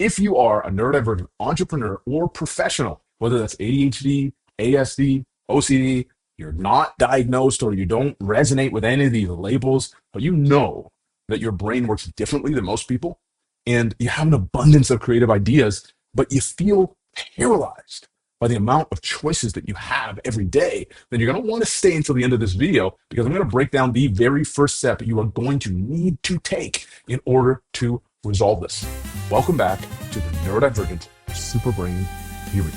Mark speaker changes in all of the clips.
Speaker 1: If you are a neurodivergent entrepreneur or professional, whether that's ADHD, ASD, OCD, you're not diagnosed or you don't resonate with any of these labels, but you know that your brain works differently than most people, and you have an abundance of creative ideas, but you feel paralyzed by the amount of choices that you have every day, then you're going to want to stay until the end of this video, because I'm going to break down the very first step you are going to need to take in order to resolve this. Welcome back to the Neurodivergent Super Brain Theory,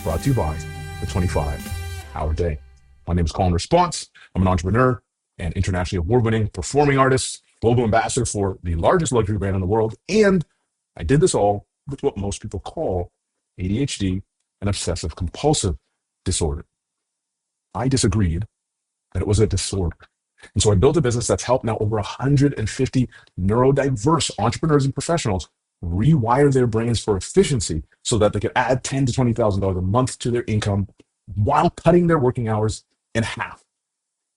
Speaker 1: brought to you by the 25-Hour Day. My name is Colin Response. I'm an entrepreneur and internationally award-winning performing artist, global ambassador for the largest luxury brand in the world, and I did this all with what most people call ADHD and obsessive compulsive disorder. I disagreed that it was a disorder. And so I built a business that's helped now over 150 neurodiverse entrepreneurs and professionals rewire their brains for efficiency so that they could add $10,000 to $20,000 a month to their income while cutting their working hours in half.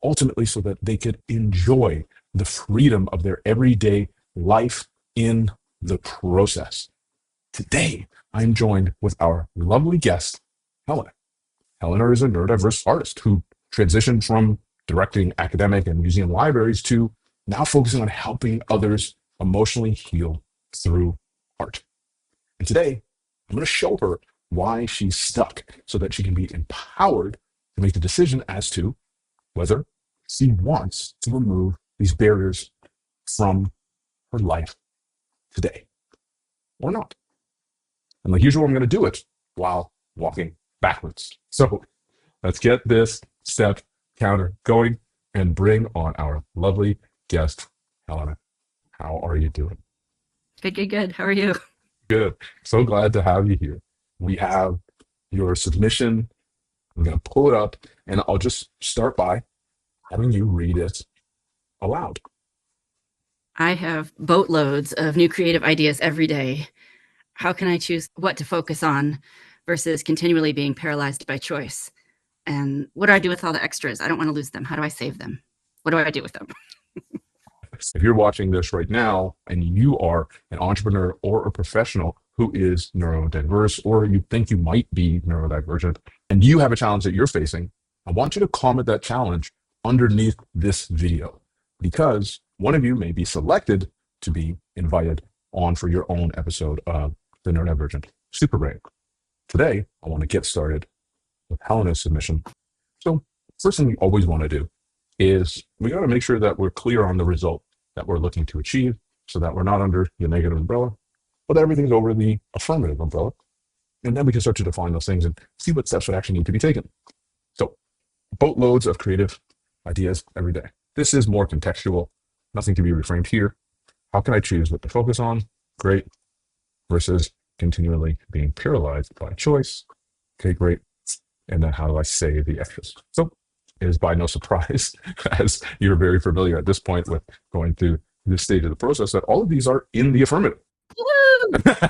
Speaker 1: Ultimately, so that they could enjoy the freedom of their everyday life in the process. Today, I'm joined with our lovely guest, Helena. Helena is a neurodiverse artist who transitioned from directing academic and museum libraries to now focusing on helping others emotionally heal through art. And today, I'm going to show her why she's stuck so that she can be empowered to make the decision as to whether she wants to remove these barriers from her life today or not. And like usual, I'm going to do it while walking backwards. So let's get this step counter going and bring on our lovely guest, Helena. How are you doing?
Speaker 2: Good. How are you?
Speaker 1: Good. So glad to have you here. We have your submission. I'm going to pull it up and I'll just start by having you read it aloud.
Speaker 2: I have boatloads of new creative ideas every day. How can I choose what to focus on versus continually being paralyzed by choice? And what do I do with all the extras? I don't want to lose them. How do I save them? What do I do with them?
Speaker 1: If you're watching this right now and you are an entrepreneur or a professional who is neurodiverse, or you think you might be neurodivergent, and you have a challenge that you're facing, I want you to comment that challenge underneath this video, because one of you may be selected to be invited on for your own episode of the Neurodivergent Super Brain. Today, I want to get started with Helena's submission. So first thing we always want to do is we got to make sure that we're clear on the result that we're looking to achieve, so that we're not under the negative umbrella, but everything's over the affirmative umbrella. And then we can start to define those things and see what steps would actually need to be taken. So boatloads of creative ideas every day. This is more contextual, nothing to be reframed here. How can I choose what to focus on? Great. Versus continually being paralyzed by choice. Okay, great. And then how do I say the extras? So it is by no surprise, as you're very familiar at this point with going through this stage of the process, that all of these are in the affirmative.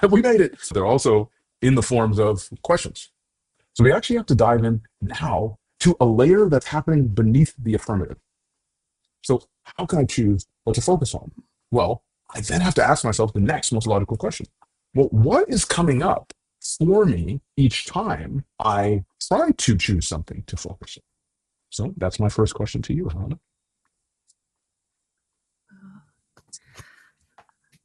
Speaker 1: We made it. They're also in the forms of questions. So we actually have to dive in now to a layer that's happening beneath the affirmative. So how can I choose what to focus on? Well, I then have to ask myself the next most logical question. Well, what is coming up for me each time I try to choose something to focus on? So that's my first question to you, Helena.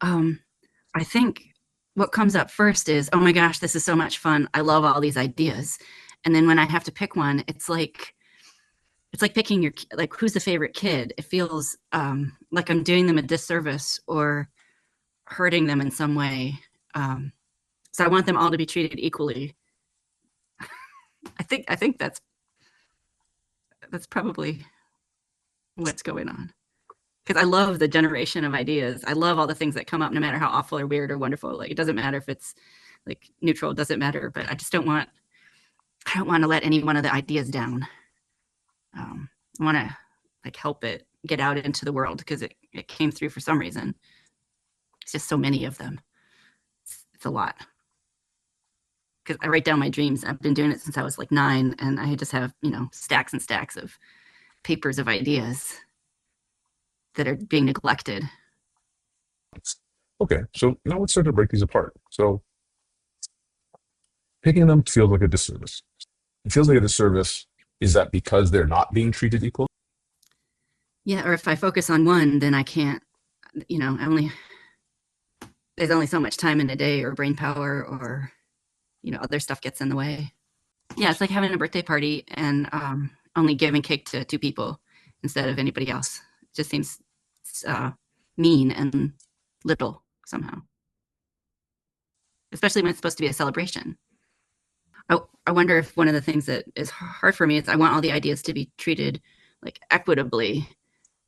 Speaker 2: I think what comes up first is, oh my gosh, this is so much fun. I love all these ideas. And then when I have to pick one, it's like picking who's the favorite kid. It feels like I'm doing them a disservice or hurting them in some way. So I want them all to be treated equally. I think that's probably what's going on. Because I love the generation of ideas. I love all the things that come up, no matter how awful or weird or wonderful. Like, it doesn't matter if it's like neutral, it doesn't matter. But I don't want to let any one of the ideas down. I want to help it get out into the world, because it came through for some reason. It's just so many of them. It's a lot. Because I write down my dreams. I've been doing it since I was like 9, and I just have, stacks and stacks of papers of ideas that are being neglected.
Speaker 1: Okay, so now let's start to break these apart. So Picking them feels like a disservice. It feels like a disservice. Is that because they're not being treated equal?
Speaker 2: Yeah, or if I focus on one, then I can't, there's only so much time in a day or brain power or, other stuff gets in the way. Yeah, it's like having a birthday party and only giving cake to two people instead of anybody else. It just seems mean and little somehow, especially when it's supposed to be a celebration. I wonder if one of the things that is hard for me is I want all the ideas to be treated like equitably,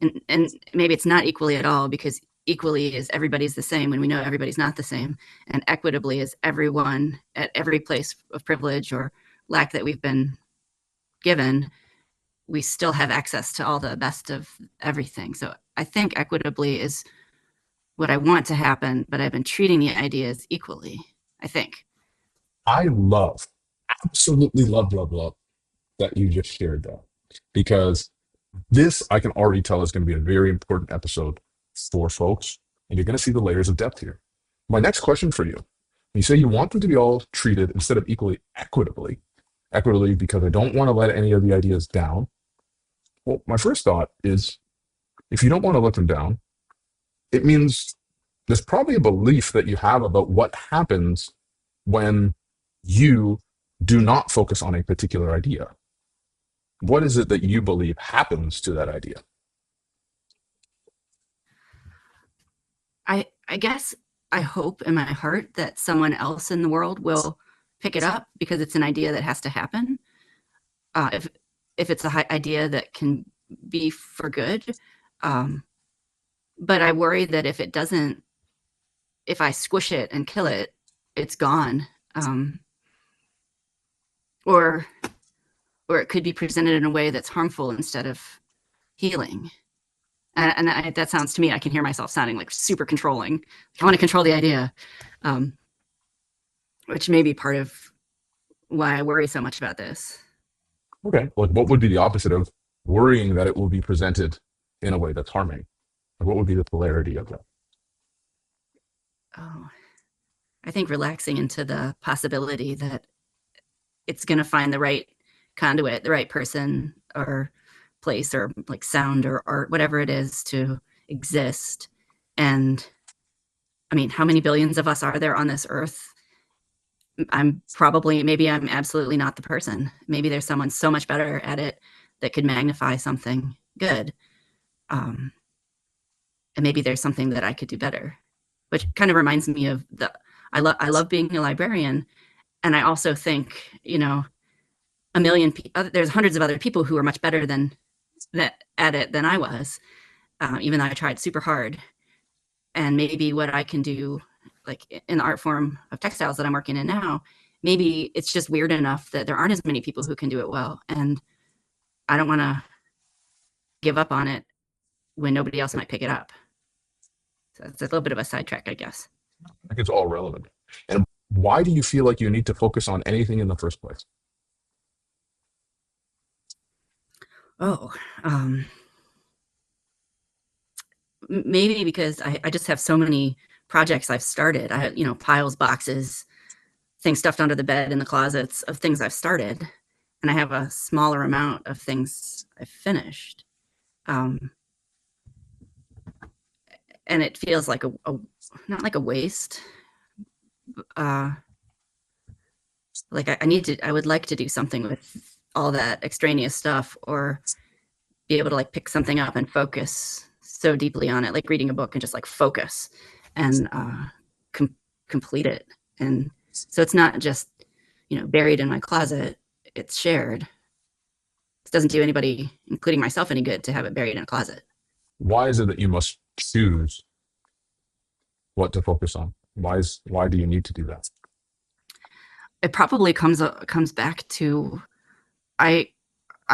Speaker 2: and maybe it's not equally at all, because equally is everybody's the same when we know everybody's not the same, and equitably is everyone at every place of privilege or lack that we've been given, we still have access to all the best of everything. So I think equitably is what I want to happen, but I've been treating the ideas equally, I think.
Speaker 1: I love, absolutely love that you just shared that, because this I can already tell is going to be a very important episode for folks, and you're going to see the layers of depth here. My next question for you: you say you want them to be all treated instead of equally, equitably, because I don't want to let any of the ideas down. Well, my first thought is, if you don't want to let them down, it means there's probably a belief that you have about what happens when you do not focus on a particular idea. What is it that you believe happens to that idea?
Speaker 2: I guess I hope in my heart that someone else in the world will pick it up because it's an idea that has to happen. If it's an idea that can be for good, um, but I worry that if it doesn't, if I squish it and kill it, it's gone. Or it could be presented in a way that's harmful instead of healing. And that sounds to me, I can hear myself sounding like super controlling. I want to control the idea, which may be part of why I worry so much about this.
Speaker 1: Okay, like what would be the opposite of worrying that it will be presented in a way that's harming? Like, what would be the polarity of that?
Speaker 2: Oh, I think relaxing into the possibility that it's going to find the right conduit, the right person or place or like sound or art, whatever it is, to exist. And I mean, how many billions of us are there on this earth? Maybe I'm absolutely not the person. Maybe there's someone so much better at it that could magnify something good. And maybe there's something that I could do better, which kind of reminds me of I love being a librarian. And I also think, there's hundreds of other people who are much better at it than I was, even though I tried super hard. And maybe what I can do, like in the art form of textiles that I'm working in now, maybe it's just weird enough that there aren't as many people who can do it well. And I don't want to give up on it when nobody else might pick it up. So it's a little bit of a sidetrack, I guess.
Speaker 1: I think it's all relevant. And why do you feel like you need to focus on anything in the first place?
Speaker 2: Oh, maybe because I just have so many projects I've started. Piles, boxes, things stuffed under the bed in the closets of things I've started. And I have a smaller amount of things I've finished. And it feels like not like a waste. Like I would like to do something with all that extraneous stuff, or be able to like pick something up and focus so deeply on it, like reading a book and just like focus and complete it. And so it's not just, buried in my closet, it's shared. It doesn't do anybody, including myself, any good to have it buried in a closet.
Speaker 1: Why is it that you must choose what to focus on? Why do you need to do that?
Speaker 2: It probably comes back to I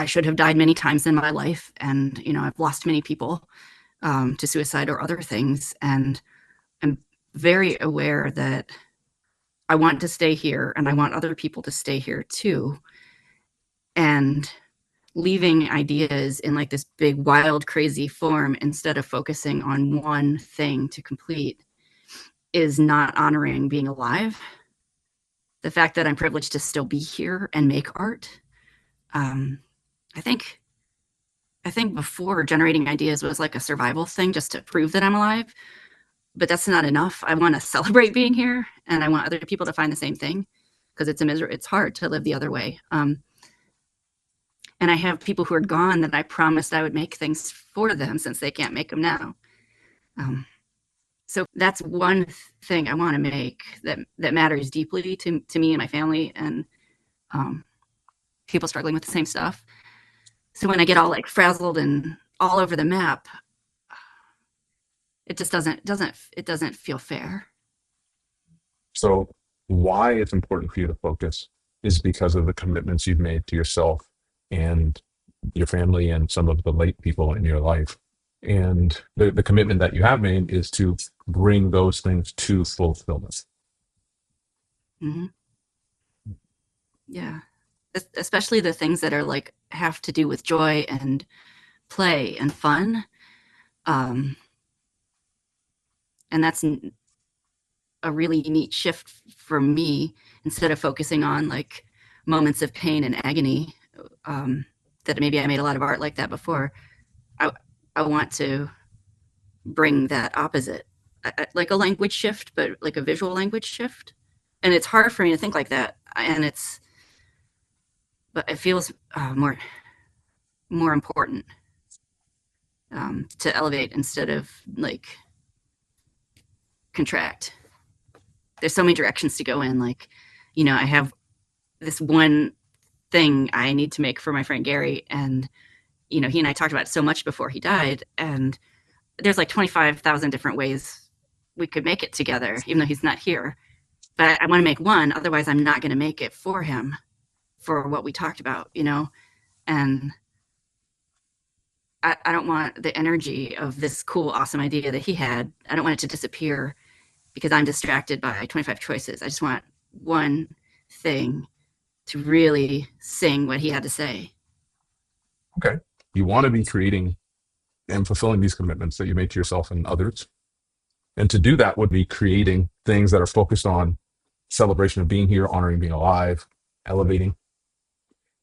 Speaker 2: should have died many times in my life, and I've lost many people to suicide or other things, and I'm very aware that I want to stay here, and I want other people to stay here too. And leaving ideas in like this big, wild, crazy form instead of focusing on one thing to complete is not honoring being alive. the fact that I'm privileged to still be here and make art. Um, I think I think before generating ideas was like a survival thing just to prove that I'm alive, but that's not enough. I want to celebrate being here, and I want other people to find the same thing because it's hard to live the other way. And I have people who are gone that I promised I would make things for them since they can't make them now. Um, so that's one thing I want to make that matters deeply to me and my family and um, people struggling with the same stuff. So when I get all like frazzled and all over the map, it just doesn't feel fair.
Speaker 1: So why it's important for you to focus is because of the commitments you've made to yourself and your family and some of the late people in your life. And the commitment that you have made is to bring those things to fulfillment.
Speaker 2: Hmm. Yeah, especially the things that are like have to do with joy and play and fun. Um, and that's a really neat shift for me. Instead of focusing on like moments of pain and agony, um, that maybe I made a lot of art like that before. I, I want to bring that opposite, like a language shift, but like a visual language shift. And it's hard for me to think like that. But it feels more important to elevate instead of like contract. There's so many directions to go in. Like, I have this one thing I need to make for my friend Gary, and he and I talked about it so much before he died, and there's like 25,000 different ways we could make it together, even though he's not here. But I want to make one, otherwise I'm not going to make it for him for what we talked about, and I don't want the energy of this cool, awesome idea that he had. I don't want it to disappear because I'm distracted by 25 choices. I just want one thing to really sing what he had to say.
Speaker 1: Okay. You want to be creating and fulfilling these commitments that you made to yourself and others. And to do that would be creating things that are focused on celebration of being here, honoring being alive, elevating.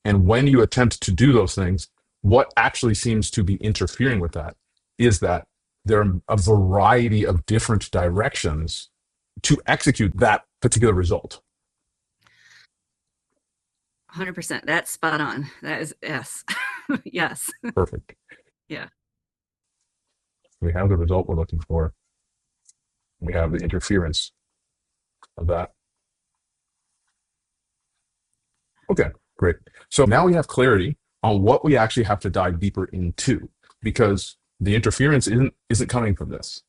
Speaker 1: And when you attempt to do those things, what actually seems to be interfering with that is that there are a variety of different directions to execute that particular result.
Speaker 2: 100%. That's spot on. That is, yes. Yes.
Speaker 1: Perfect.
Speaker 2: Yeah.
Speaker 1: We have the result we're looking for. We have the interference of that. Okay, great. So now we have clarity on what we actually have to dive deeper into, because the interference isn't coming from this.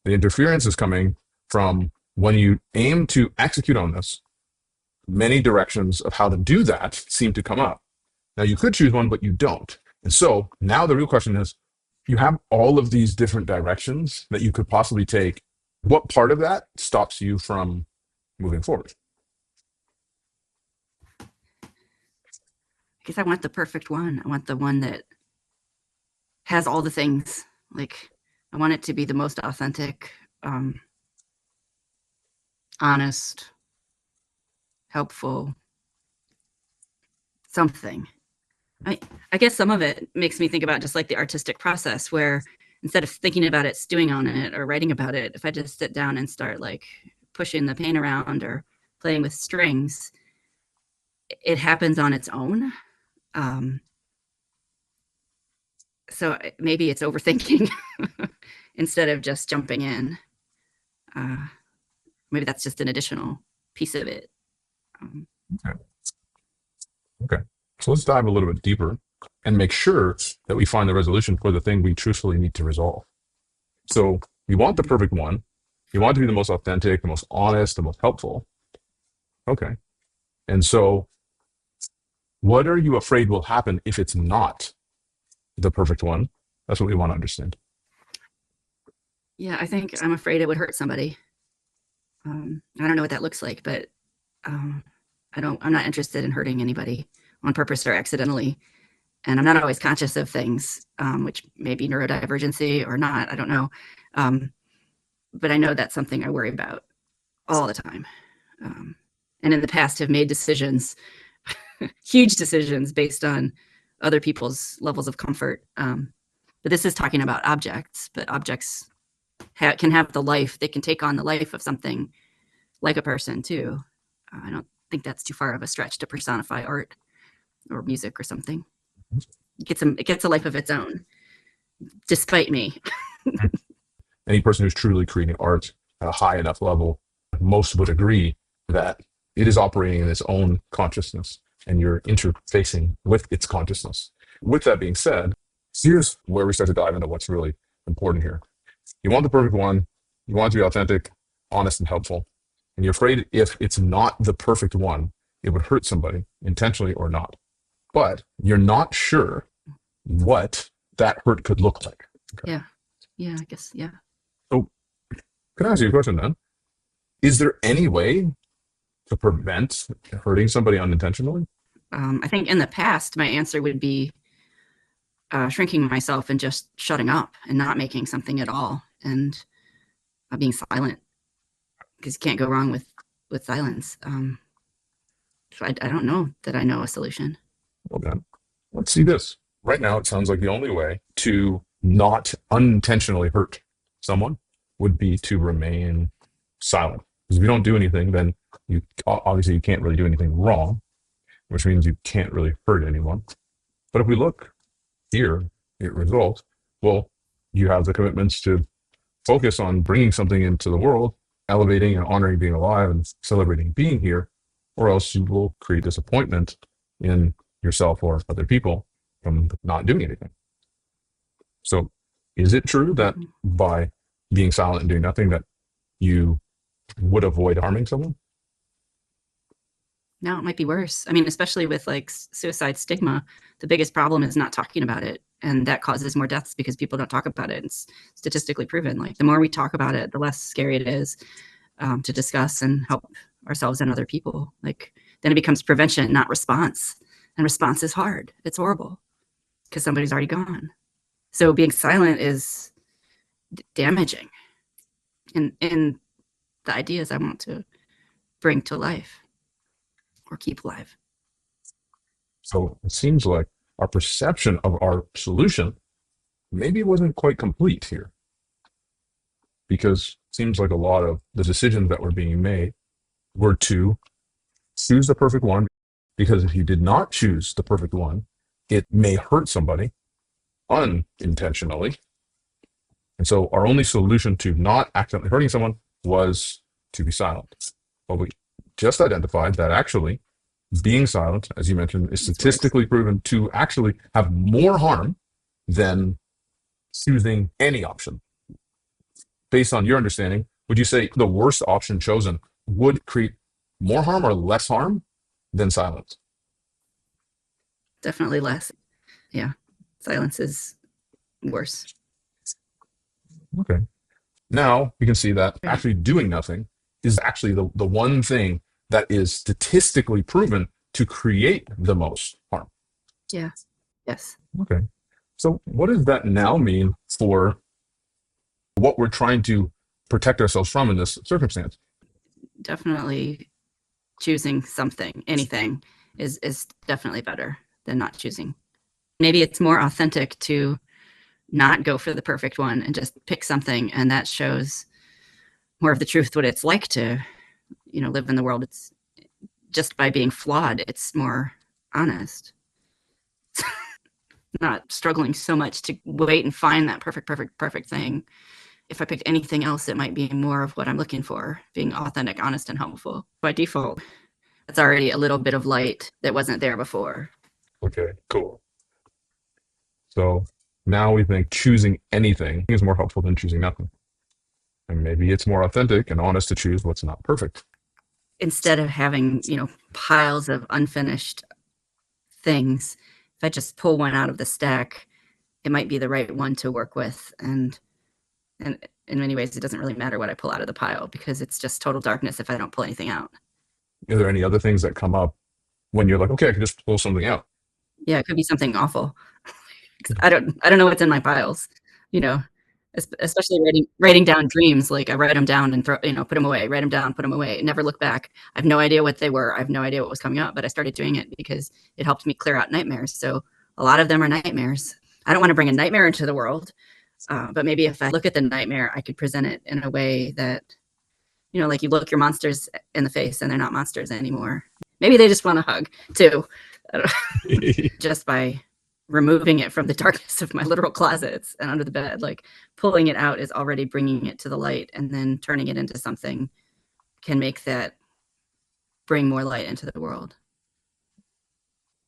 Speaker 1: The interference is coming from when you aim to execute on this, many directions of how to do that seem to come up. Now you could choose one, but you don't. And so now the real question is, you have all of these different directions that you could possibly take. What part of that stops you from moving forward?
Speaker 2: I guess I want the perfect one. I want the one that has all the things. Like, I want it to be the most authentic, honest, helpful, something. I guess some of it makes me think about just like the artistic process where instead of thinking about it, stewing on it, or writing about it, if I just sit down and start like pushing the paint around or playing with strings, it happens on its own. Um, so maybe it's overthinking instead of just jumping in. Uh, Maybe that's just an additional piece of it.
Speaker 1: Okay. Okay. So let's dive a little bit deeper and make sure that we find the resolution for the thing we truthfully need to resolve. So you want the perfect one. You want it to be the most authentic, the most honest, the most helpful. Okay. And so what are you afraid will happen if it's not the perfect one? That's what we want to understand.
Speaker 2: Yeah, I think I'm afraid it would hurt somebody. I don't know what that looks like, but um, I'm not interested in hurting anybody on purpose or accidentally. And I'm not always conscious of things, which may be neurodivergency or not. I don't know. Um, but I know that's something I worry about all the time. Um, and in the past have made decisions, huge decisions based on other people's levels of comfort. But this is talking about objects, but objects can have the life, they can take on the life of something like a person too. I don't think that's too far of a stretch to personify art or music or something. It gets a life of its own, despite me.
Speaker 1: Any person who's truly creating art at a high enough level, most would agree that it is operating in its own consciousness and you're interfacing with its consciousness. With that being said, here's where we start to dive into what's really important here. You want the perfect one, you want it to be authentic, honest, and helpful. And you're afraid if it's not the perfect one, it would hurt somebody, intentionally or not. But you're not sure what that hurt could look like.
Speaker 2: Okay. Yeah. Yeah, I guess, yeah.
Speaker 1: So, can I ask you a question then? Is there any way to prevent hurting somebody unintentionally?
Speaker 2: I think in the past, my answer would be shrinking myself and just shutting up and not making something at all and being silent, because you can't go wrong with silence. So I don't know that I know a solution.
Speaker 1: Well then, let's see this. Right now, it sounds like the only way to not unintentionally hurt someone would be to remain silent. Because if you don't do anything, then you obviously you can't really do anything wrong, which means you can't really hurt anyone. But if we look here at results, well, you have the commitments to focus on bringing something into the world, elevating and honoring being alive and celebrating being here, or else you will create disappointment in yourself or other people from not doing anything. So is it true that by being silent and doing nothing that you would avoid harming someone?
Speaker 2: No, it might be worse. I mean, especially with like suicide stigma, the biggest problem is not talking about it. And that causes more deaths because people don't talk about it. It's statistically proven. Like the more we talk about it, the less scary it is to discuss and help ourselves and other people. Like then it becomes prevention, not response. And response is hard. It's horrible because somebody's already gone. So being silent is damaging in the ideas I want to bring to life or keep alive.
Speaker 1: So it seems like our perception of our solution maybe wasn't quite complete here, because it seems like a lot of the decisions that were being made were to choose the perfect one, because if you did not choose the perfect one, it may hurt somebody unintentionally. And so our only solution to not accidentally hurting someone was to be silent. But we just identified that actually being silent, as you mentioned, is statistically proven to actually have more harm than choosing any option. Based on your understanding, would you say the worst option chosen would create more harm or less harm than silence?
Speaker 2: Definitely less. Yeah. Silence is worse.
Speaker 1: Okay. Now we can see that actually doing nothing is actually the one thing that is statistically proven to create the most harm.
Speaker 2: Yeah. Yes.
Speaker 1: Okay. So what does that now mean for what we're trying to protect ourselves from in this circumstance?
Speaker 2: Definitely choosing something, anything is definitely better than not choosing. Maybe it's more authentic to not go for the perfect one and just pick something, and that shows more of the truth, what it's like to, live in the world. It's just by being flawed, it's more honest. Not struggling so much to wait and find that perfect thing. If I picked anything else, it might be more of what I'm looking for, being authentic, honest, and helpful. By default, it's already a little bit of light that wasn't there before.
Speaker 1: Okay, cool. So now we think choosing anything is more helpful than choosing nothing. And maybe it's more authentic and honest to choose what's not perfect.
Speaker 2: Instead of having, piles of unfinished things, if I just pull one out of the stack, it might be the right one to work with. And in many ways, it doesn't really matter what I pull out of the pile because it's just total darkness if I don't pull anything out.
Speaker 1: Are there any other things that come up when you're like, okay, I can just pull something out?
Speaker 2: Yeah, it could be something awful. I don't know what's in my piles, Especially writing down dreams. Like I write them down and put them away, write them down, put them away, never look back. I have no idea what they were. I have no idea what was coming up, but I started doing it because it helped me clear out nightmares. So a lot of them are nightmares. I don't want to bring a nightmare into the world, but maybe if I look at the nightmare, I could present it in a way that, like you look your monsters in the face and they're not monsters anymore. Maybe they just want a hug too. Just by removing it from the darkness of my literal closets and under the bed, like pulling it out is already bringing it to the light, and then turning it into something can make that bring more light into the world.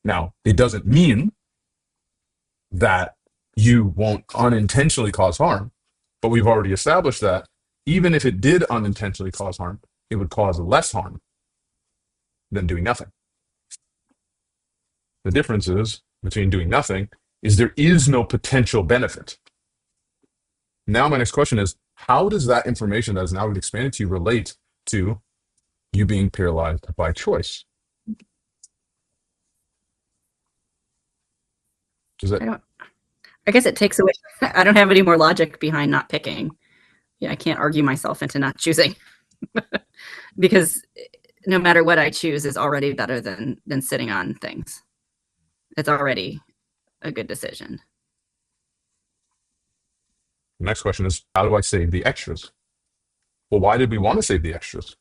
Speaker 1: Now, it doesn't mean that you won't unintentionally cause harm, but we've already established that even if it did unintentionally cause harm, it would cause less harm than doing nothing. The difference is between doing nothing is there is no potential benefit. Now my next question is, how does that information that has now been expanded to you relate to you being paralyzed by choice?
Speaker 2: I guess it takes away, I don't have any more logic behind not picking. Yeah, I can't argue myself into not choosing because no matter what I choose is already better than sitting on things. It's already a good decision.
Speaker 1: The next question is, how do I save the extras? Well, why did we want to save the extras?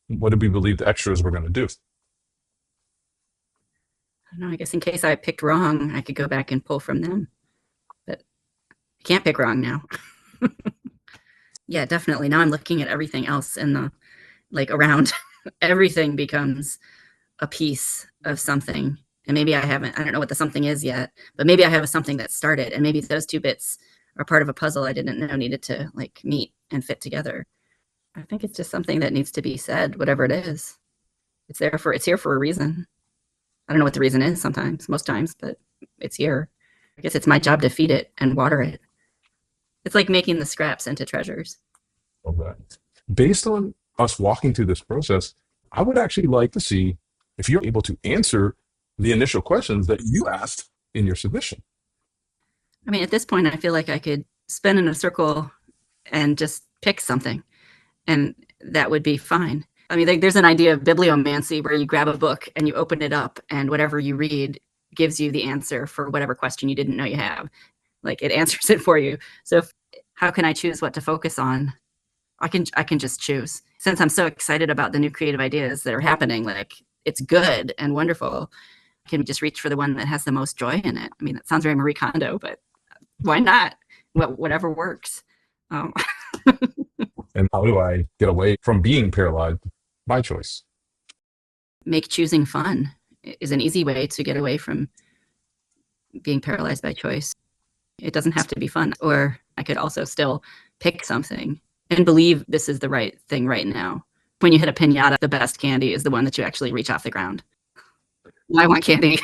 Speaker 1: What did we believe the extras were going to do?
Speaker 2: I don't know, I guess in case I picked wrong, I could go back and pull from them. But I can't pick wrong now. Yeah, definitely. Now I'm looking at everything else and around. Everything becomes a piece of something. And maybe I don't know what the something is yet, but maybe I have a something that started, and maybe those two bits are part of a puzzle I didn't know needed to meet and fit together. I think it's just something that needs to be said, whatever it is. It's here for a reason. I don't know what the reason is most times, but it's here. I guess it's my job to feed it and water it. It's like making the scraps into treasures.
Speaker 1: Okay. Based on us walking through this process, I would actually like to see if you're able to answer the initial questions that you asked in your submission.
Speaker 2: I mean, at this point, I feel like I could spin in a circle and just pick something, and that would be fine. I mean, there's an idea of bibliomancy where you grab a book and you open it up, and whatever you read gives you the answer for whatever question you didn't know you have. It answers it for you. So how can I choose what to focus on? I can just choose. Since I'm so excited about the new creative ideas that are happening, it's good and wonderful, I can just reach for the one that has the most joy in it. I mean, that sounds very Marie Kondo, but why not? Whatever works.
Speaker 1: And how do I get away from being paralyzed by choice?
Speaker 2: Make choosing fun is an easy way to get away from being paralyzed by choice. It doesn't have to be fun. Or I could also still pick something and believe this is the right thing right now. When you hit a piñata, the best candy is the one that you actually reach off the ground. I want candy.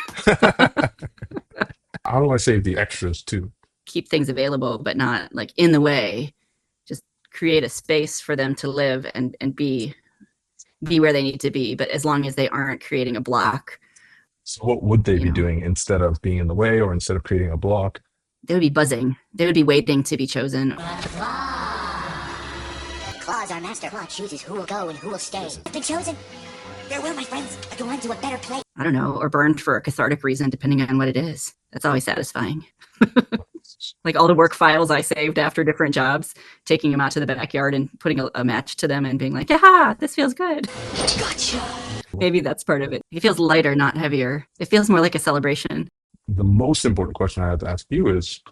Speaker 1: How do I save the extras too?
Speaker 2: Keep things available, but not in the way. Just create a space for them to live and be where they need to be, but as long as they aren't creating a block.
Speaker 1: So what would they be doing instead of being in the way, or instead of creating a block?
Speaker 2: They would be buzzing. They would be waiting to be chosen.
Speaker 3: Claude's our master. Claude chooses who will go and who will stay. I've been chosen. Farewell, my friends. I go on to a better place.
Speaker 2: I don't know, or burned for a cathartic reason, depending on what it is. That's always satisfying. All the work files I saved after different jobs, taking them out to the backyard and putting a match to them and being like, yeah, this feels good.
Speaker 3: Gotcha.
Speaker 2: Maybe that's part of it. It feels lighter, not heavier. It feels more like a celebration.
Speaker 1: The most important question I have to ask you is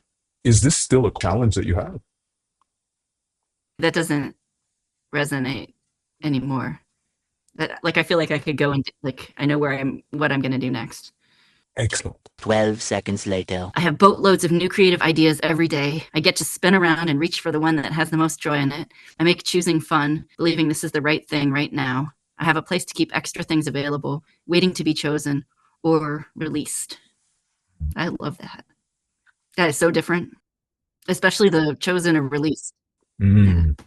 Speaker 1: this still a challenge that you have?
Speaker 2: That doesn't resonate anymore. I feel like I could go and I know what I'm going to do next.
Speaker 1: Excellent.
Speaker 4: 12 seconds later.
Speaker 2: I have boatloads of new creative ideas every day. I get to spin around and reach for the one that has the most joy in it. I make choosing fun, believing this is the right thing right now. I have a place to keep extra things available, waiting to be chosen or released. I love that. That is so different, especially the chosen or released.
Speaker 1: Mm.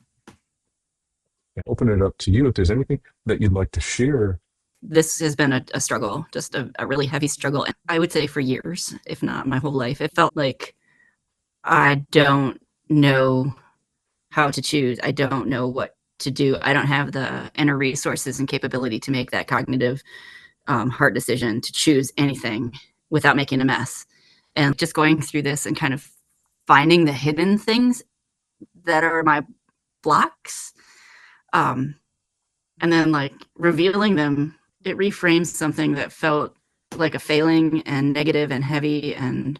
Speaker 1: Yeah. Open it up to you if there's anything that you'd like to share.
Speaker 2: This has been a struggle, just a really heavy struggle. I would say for years, if not my whole life. It felt like I don't know how to choose. I don't know what to do. I don't have the inner resources and capability to make that cognitive hard decision to choose anything without making a mess. And just going through this and kind of finding the hidden things that are my blocks, and then like revealing them, it reframes something that felt like a failing and negative and heavy and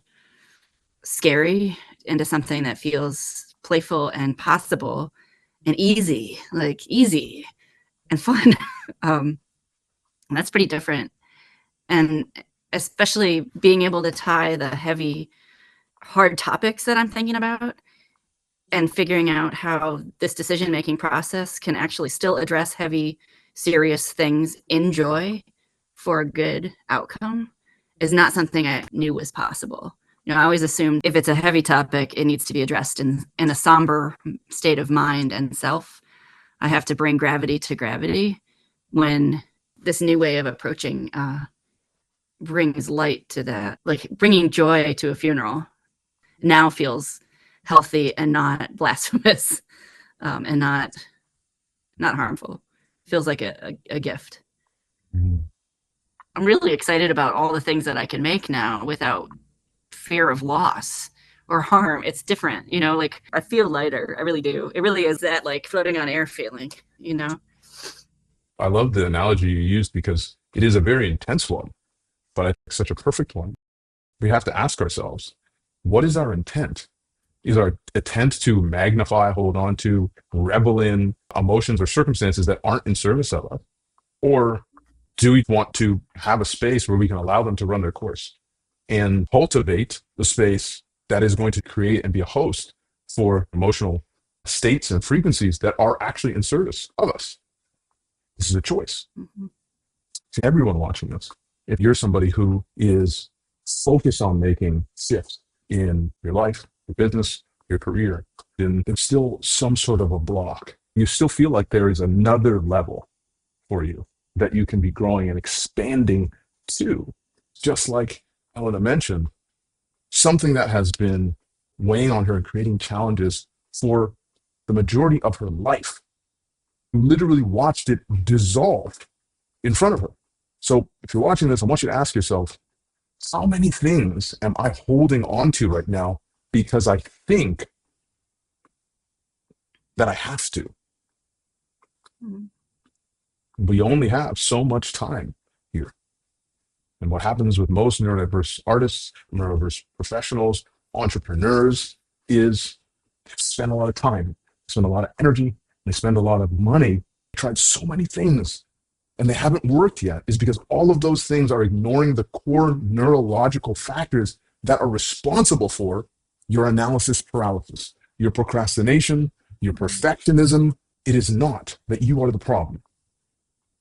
Speaker 2: scary into something that feels playful and possible and easy, like easy and fun. And that's pretty different. And especially being able to tie the heavy, hard topics that I'm thinking about and figuring out how this decision-making process can actually still address heavy, serious things in joy for a good outcome is not something I knew was possible. You know, I always assumed if it's a heavy topic, it needs to be addressed in a somber state of mind and self. I have to bring gravity to gravity, when this new way of approaching brings light to that. Like bringing joy to a funeral now feels healthy and not blasphemous, and not harmful. Feels like a gift.
Speaker 1: Mhm.
Speaker 2: I'm really excited about all the things that I can make now without fear of loss or harm. It's different, you know, like I feel lighter. I really do. It really is that like floating on air feeling, you know?
Speaker 1: I love the analogy you used because it is a very intense one, but I think such a perfect one. We have to ask ourselves, what is our intent? Is our intent to magnify, hold on to, revel in emotions or circumstances that aren't in service of us? Or do we want to have a space where we can allow them to run their course and cultivate the space that is going to create and be a host for emotional states and frequencies that are actually in service of us? This is a choice.
Speaker 2: Mhm.
Speaker 1: To everyone watching this, if you're somebody who is focused on making shifts in your life, your business, your career, then there's still some sort of a block. You still feel like there is another level for you that you can be growing and expanding to. Just like Elena mentioned, something that has been weighing on her and creating challenges for the majority of her life. You literally watched it dissolve in front of her. So if you're watching this, I want you to ask yourself, how many things am I holding on to right now because I think that I have to?
Speaker 2: Mhm.
Speaker 1: We only have so much time here. And what happens with most neurodiverse artists, neurodiverse professionals, entrepreneurs is they spend a lot of time, spend a lot of energy, they spend a lot of money, tried so many things, and they haven't worked yet, is because all of those things are ignoring the core neurological factors that are responsible for your analysis paralysis, your procrastination, your perfectionism. It is not that you are the problem.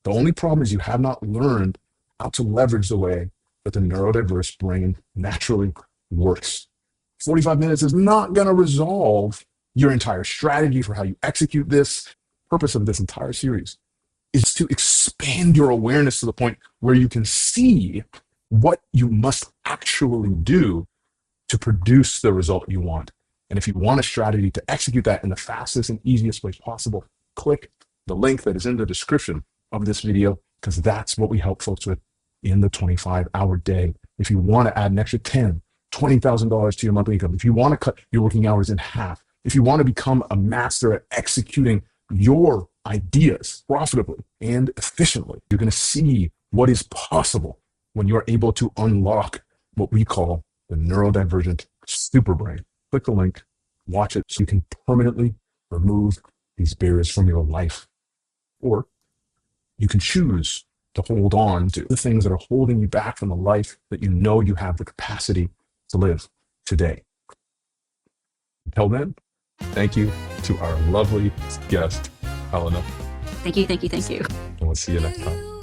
Speaker 1: The only problem is you have not learned how to leverage the way that the neurodiverse brain naturally works. 45 minutes is not going to resolve your entire strategy for how you execute this. The purpose of this entire series is to expand your awareness to the point where you can see what you must actually do to produce the result you want. And if you want a strategy to execute that in the fastest and easiest way possible, click the link that is in the description of this video, because that's what we help folks with in the 25-hour day. If you want to add an extra $10,000, $20,000 to your monthly income, if you want to cut your working hours in half, if you want to become a master at executing your ideas profitably and efficiently, you're going to see what is possible when you're able to unlock what we call the neurodivergent superbrain. Click the link, watch it so you can permanently remove these barriers from your life. Or you can choose to hold on to the things that are holding you back from the life that you know you have the capacity to live today. Until then, thank you to our lovely guest, Helena.
Speaker 2: Thank you, thank you, thank you.
Speaker 1: And we'll see you next time.